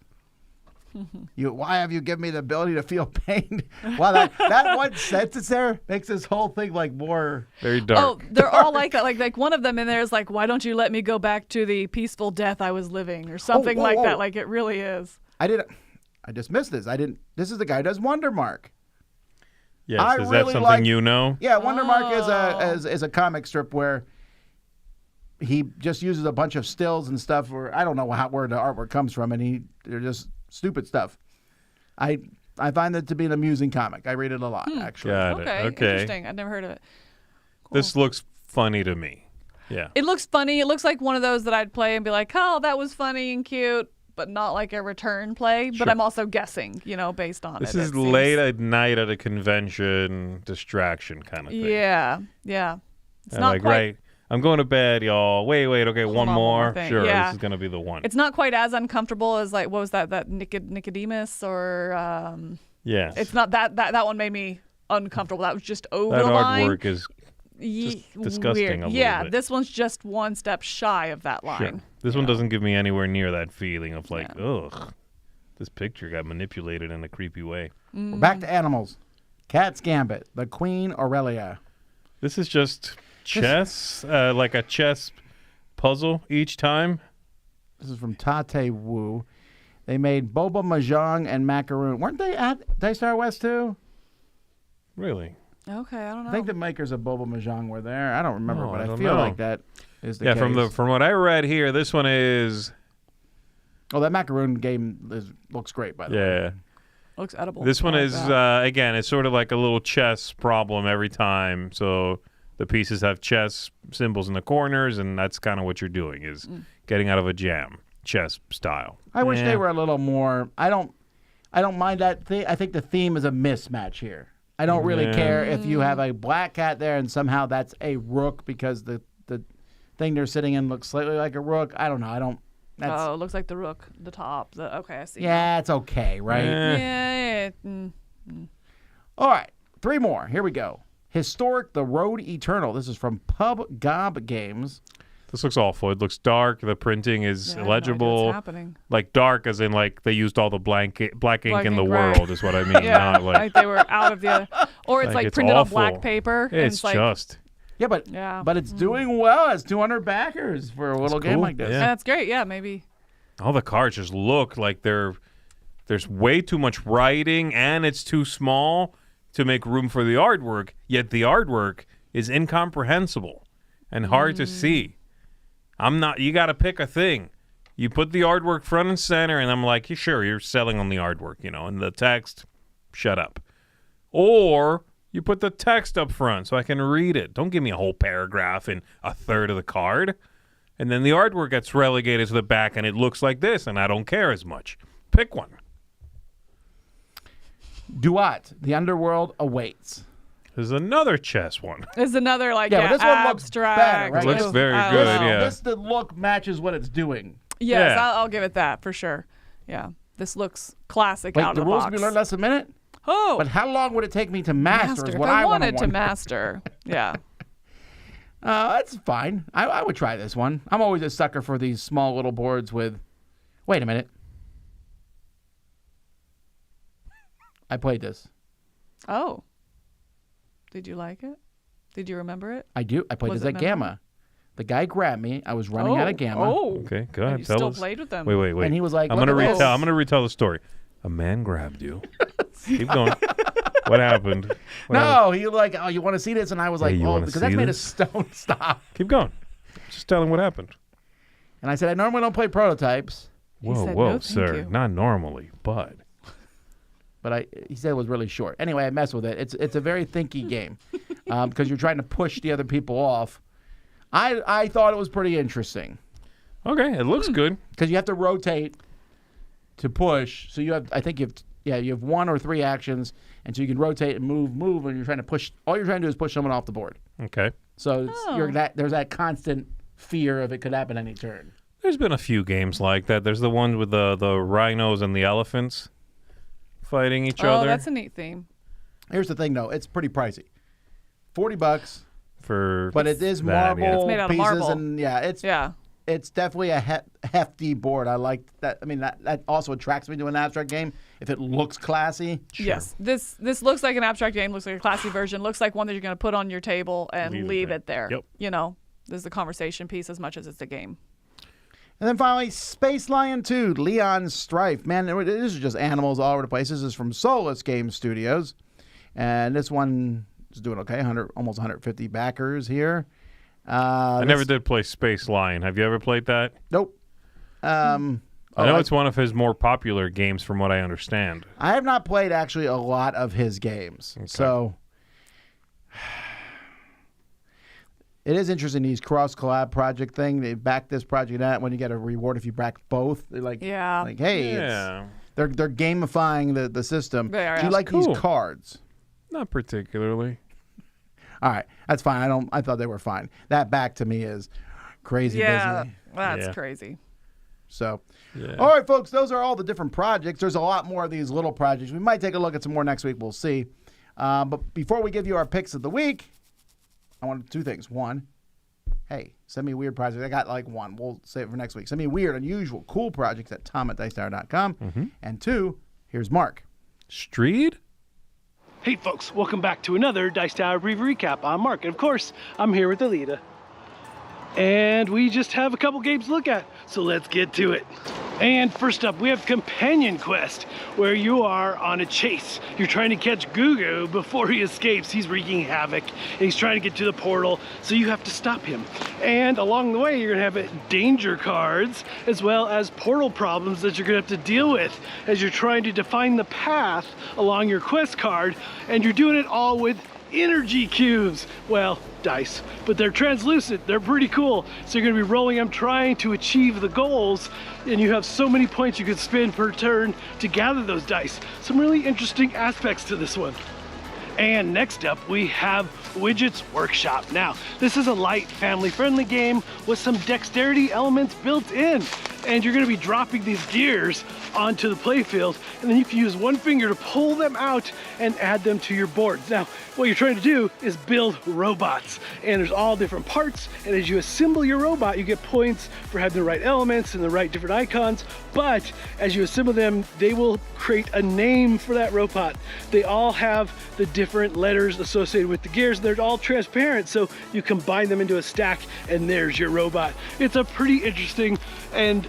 Why have you given me the ability to feel pain? Wow, that one sentence there makes this whole thing like more very dark. Oh, they're all like that. Like one of them in there is like, why don't you let me go back to the peaceful death I was living, or something like that. Like it really is. I dismissed this. This is the guy who does Wondermark. Yes, is that something you know? Yeah, Wondermark is a comic strip where he just uses a bunch of stills and stuff. Where I don't know where the artwork comes from, and they're just stupid stuff. I find that to be an amusing comic. I read it a lot, actually. Got it. Okay. Interesting. I've never heard of it. Cool. This looks funny to me. Yeah. It looks funny. It looks like one of those that I'd play and be like, oh, that was funny and cute, but not like a return play. But I'm also guessing, based on this is late at night at a convention distraction kind of thing. Yeah. It's not like, quite... right. I'm going to bed, y'all. Wait. Okay, one more. Sure, yeah. this is going to be the one. It's not quite as uncomfortable as like, what was that Nicodemus or... Yes. It's not that one made me uncomfortable. That was just over the line. That artwork is just disgusting weird. a little bit. This one's just one step shy of that line. Sure. This one doesn't give me anywhere near that feeling of like, ugh, this picture got manipulated in a creepy way. We're back to animals. Cat's Gambit, the Queen Aurelia. This is just... chess, like a chess puzzle each time. This is from Tate Wu. They made Boba Mahjong and Macaroon. Weren't they at Daystar West too? Really? Okay, I don't know. I think the makers of Boba Mahjong were there. I don't remember, but I feel like that is the case. Yeah, from what I read here, this one is... Oh, that Macaroon game looks great, by the way. Yeah. Looks edible. This one is, again, it's sort of like a little chess problem every time, so... The pieces have chess symbols in the corners, and that's kind of what you're doing, is getting out of a jam, chess style. I wish they were a little more... I don't mind that thing. I think the theme is a mismatch here. I don't really care if you have a black cat there and somehow that's a rook because the thing they're sitting in looks slightly like a rook. I don't know. It looks like the rook, the top. Okay, I see. Yeah, it's okay, right? Yeah. All right. 3 more. Here we go. Historic The Road Eternal. This is from Pub Gob Games. This looks awful. It looks dark. The printing is Yeah, I have no idea illegible. what's happening. Like dark as in like they used all the black ink Black in the ink, right. world is what I mean. Yeah, Not like they were out of the, or it's Like, like it's printed awful. on black paper. and It's like, just. Yeah, but Yeah. it's doing well. It's 200 backers for a little game cool. like this. Yeah. And that's great. Yeah, maybe. All the cards just look like there's way too much writing and it's too small to make room for the artwork, yet the artwork is incomprehensible and hard to see. You got to pick a thing. You put the artwork front and center, and I'm like, sure, you're selling on the artwork, and the text, shut up. Or you put the text up front so I can read it. Don't give me a whole paragraph in a third of the card. And then the artwork gets relegated to the back, and it looks like this, and I don't care as much. Pick one. Duat, The Underworld Awaits. There's another chess one. There's another but this one looks abstract. better, right? It looks very good, yeah. The look matches what it's doing. Yes, Yeah. I'll give it that for sure. Yeah, this looks classic Wait, out the of the rules box. can be learned less a minute? Oh, But how long would it take me to master is if what I want wanted to master. Yeah. That's fine. I would try this one. I'm always a sucker for these small little boards with... Wait a minute. I played this. Oh. Did you like it? Did you remember it? I do. I played Was this it at memorable? Gamma. The guy grabbed me. I was running out of Gamma. Oh. Okay, go And ahead. you Tell still us. played with them. Wait. And he was like, I'm "Look gonna at this." retell. I'm gonna retell the story. A man grabbed you. Keep going. What happened? What happened? No, he was like, oh, you want to see this? And I was like, you oh, wanna because that's see made this? a stone stop. Keep going. Just tell him what happened. And I said, I normally don't play prototypes, He Whoa, said, whoa, "No, thank sir. you." Not normally, but but he said it was really short. Anyway, I messed with it. It's a very thinky game because you're trying to push the other people off. I thought it was pretty interesting okay. It looks good. because you have to rotate to push. So you have, I think you have 1 or 3 actions, and so you can rotate and move, and you're trying to push. All you're trying to do is push someone off the board. Okay. So Oh. there's that constant fear of it could happen any turn. There's been a few games like that. There's the one with the rhinos and the elephants fighting each Oh, other. that's a neat theme. Here's the thing, though. It's pretty pricey. $40, but it is that, marble yeah. It's made out of pieces, marble. and Yeah. it's definitely a hefty board. I like that. I mean, that also attracts me to an abstract game if it looks classy. Yes. This looks like an abstract game, looks like a classy version, looks like one that you're going to put on your table and leave it there. Yep. This is a conversation piece as much as it's a game. And then finally, Space Lion 2, Leon Strife. Man, this is just animals all over the place. This is from Solus Game Studios. And this one is doing okay, almost 150 backers here. I never did play Space Lion. Have you ever played that? Nope. I know it's one of his more popular games from what I understand. I have not played actually a lot of his games. Okay. So it is interesting, these cross-collab project thing. They back this project and that when you get a reward if you back both. They're like, Yeah. like hey, Yeah. they're gamifying the system. They are, Do you yeah. like Cool. these cards? Not particularly. All right, that's fine. I thought they were fine. That back to me is crazy Yeah. busy. That's Yeah. crazy. So, Yeah. all right, folks, those are all the different projects. There's a lot more of these little projects. We might take a look at some more next week. We'll see. But before we give you our picks of the week, I want 2 things. 1, hey, send me weird projects. I got like 1. We'll save it for next week. Send me weird, unusual, cool projects at tom@dicetower.com. And 2, here's Mark. Street? Hey folks, welcome back to another Dice Tower Brief Recap. I'm Mark, and of course, I'm here with Alita. And we just have a couple games to look at, so let's get to it. And first up, we have Companion Quest, where you are on a chase. You're trying to catch Gugu before he escapes. He's wreaking havoc, and he's trying to get to the portal, so you have to stop him. And along the way, you're gonna have danger cards, as well as portal problems that you're gonna have to deal with as you're trying to define the path along your quest card, and you're doing it all with energy cubes. Well, dice, but they're translucent. They're pretty cool. So you're gonna be rolling them, trying to achieve the goals, and you have so many points you could spend per turn to gather those dice. Some really interesting aspects to this one. And next up, we have Widgets Workshop. Now, this is a light, family-friendly game with some dexterity elements built in. and you're going to be dropping these gears onto the playfield, and then you can use one finger to pull them out and add them to your boards. Now, what you're trying to do is build robots, and there's all different parts, and as you assemble your robot, you get points for having the right elements and the right different icons, but as you assemble them, they will create a name for that robot. They all have the different letters associated with the gears, and they're all transparent, so you combine them into a stack, and there's your robot. It's a pretty interesting, and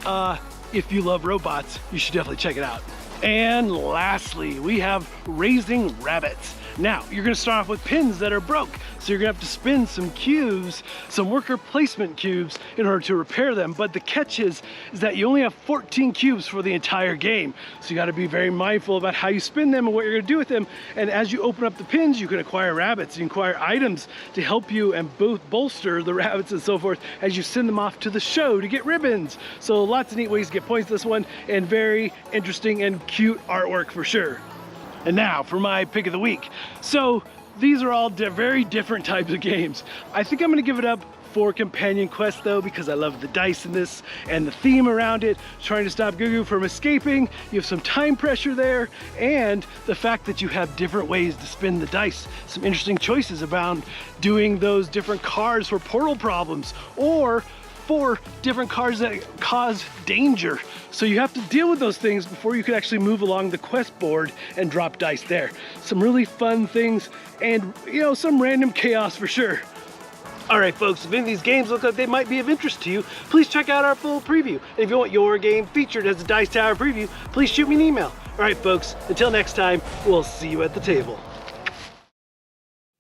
if you love robots, you should definitely check it out. And lastly, we have Raising Rabbits. Now, you're gonna start off with pins that are broke, so you're gonna have to spin some cubes, some worker placement cubes, in order to repair them. But the catch is that you only have 14 cubes for the entire game. So you gotta be very mindful about how you spin them and what you're gonna do with them. And as you open up the pins, you can acquire rabbits, you can acquire items to help you and bolster the rabbits and so forth as you send them off to the show to get ribbons. So lots of neat ways to get points this one, and very interesting and cute artwork for sure. And now for my pick of the week. So these are all very different types of games. I think I'm gonna give it up for Companion Quest though, because I love the dice in this and the theme around it, trying to stop Gugu from escaping. You have some time pressure there, and the fact that you have different ways to spin the dice. Some interesting choices around doing those different cards for portal problems, or for different cards that cause danger. So you have to deal with those things before you can actually move along the quest board and drop dice there. Some really fun things, and you know, some random chaos for sure. All right, folks, if any of these games look like they might be of interest to you, please check out our full preview. And if you want your game featured as a Dice Tower preview, please shoot me an email. All right, folks, until next time, we'll see you at the table.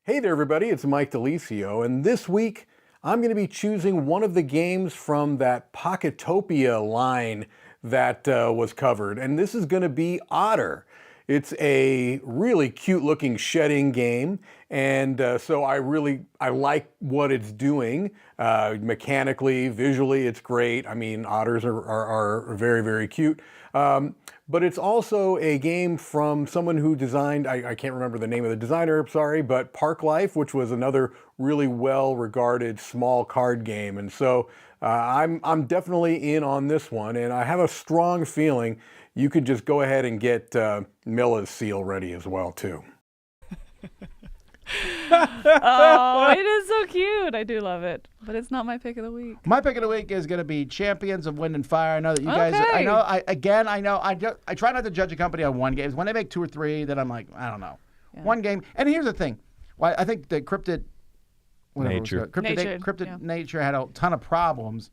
Hey there, everybody, it's Mike DeLisio, and this week I'm going to be choosing one of the games from that Pocketopia line that was covered, and this is going to be Otter. It's a really cute looking shedding game, and so I like what it's doing. Mechanically, visually, it's great. I mean, otters are very, very cute. But it's also a game from someone who designed, I can't remember the name of the designer, sorry, but Park Life, which was another really well-regarded small card game. And so I'm definitely in on this one, and I have a strong feeling you could just go ahead and get Milla's seal ready as well, too. Oh, it is so cute. I do love it, but it's not my pick of the week. My pick of the week is going to be Champions of Wind and Fire. I know that you guys. Okay. I try not to judge a company on one game. When they make 2 or 3, then I'm like, I don't know. Yeah. One game. And here's the thing. Well, I think the Cryptid Nature had a ton of problems.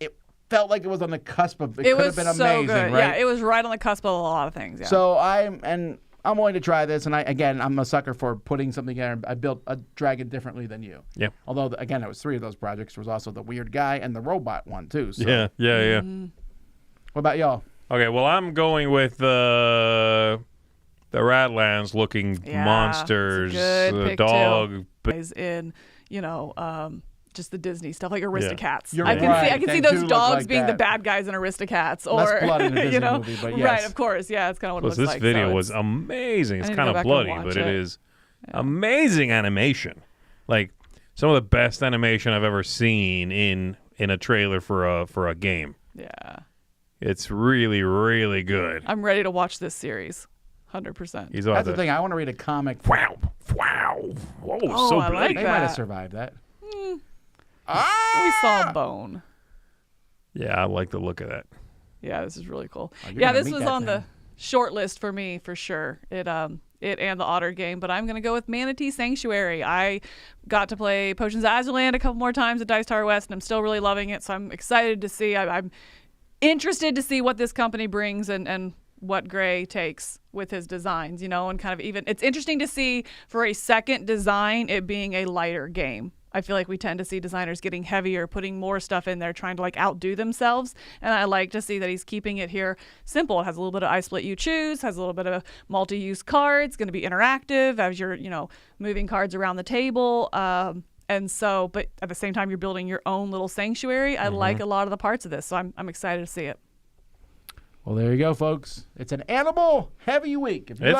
It felt like it was on the cusp of. It could have been so amazing, good. right? Yeah, it was right on the cusp of a lot of things. Yeah. So I'm willing to try this, and I'm a sucker for putting something together. I built a dragon differently than you. Yeah. Although, again, it was 3 of those projects. There was also the weird guy and the robot one, too. So. Yeah. What about y'all? Okay, well, I'm going with the Ratlands looking monsters, the dog. In, just the Disney stuff, like Aristocats. Yeah. I can see those dogs being the bad guys in Aristocats, or less blood in a Disney movie, but yes. Right, of course, yeah, it's kind of what it looks like. This video was amazing. It's kind of bloody, but it is amazing animation. Like some of the best animation I've ever seen in a trailer for a game. Yeah, it's really, really good. I'm ready to watch this series. 100%. That's the thing. I want to read a comic. Wow. Whoa, so bloody. Like they might have survived that. We saw bone. Yeah, I like the look of that. Yeah, this is really cool. Oh, this was on the short list for me for sure. It and the Otter game, but I'm gonna go with Manatee Sanctuary. I got to play Potions of Azurland a couple more times at Dice Tower West, and I'm still really loving it. So I'm excited to see. I'm interested to see what this company brings and what Gray takes with his designs. And kind of even it's interesting to see for a second design it being a lighter game. I feel like we tend to see designers getting heavier, putting more stuff in there, trying to outdo themselves. And I like to see that he's keeping it here simple. It has a little bit of I Split You Choose, has a little bit of multi-use cards, going to be interactive as you're, moving cards around the table. And so, but at the same time, you're building your own little sanctuary. I like a lot of the parts of this, so I'm excited to see it. Well, there you go, folks. It's an animal-heavy week. If you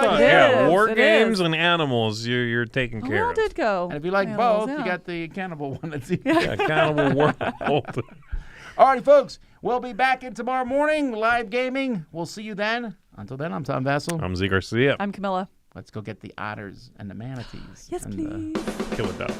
war games and animals, you're taking care of. Did go. And if you like both, you got the Cannibal one. Cannibal World. All right, folks. We'll be back in tomorrow morning, live gaming. We'll see you then. Until then, I'm Tom Vassell. I'm Z Garcia. I'm Camilla. Let's go get the otters and the manatees. Yes, and, please. Kill it down.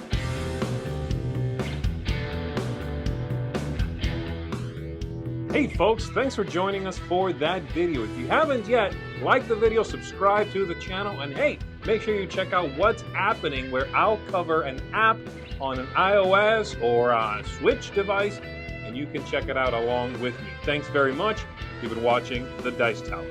Hey folks, thanks for joining us for that video. If you haven't yet, like the video, subscribe to the channel, and hey, make sure you check out what's happening, where I'll cover an app on an iOS or a Switch device, and you can check it out along with me. Thanks very much. You've been watching The Dice Tower.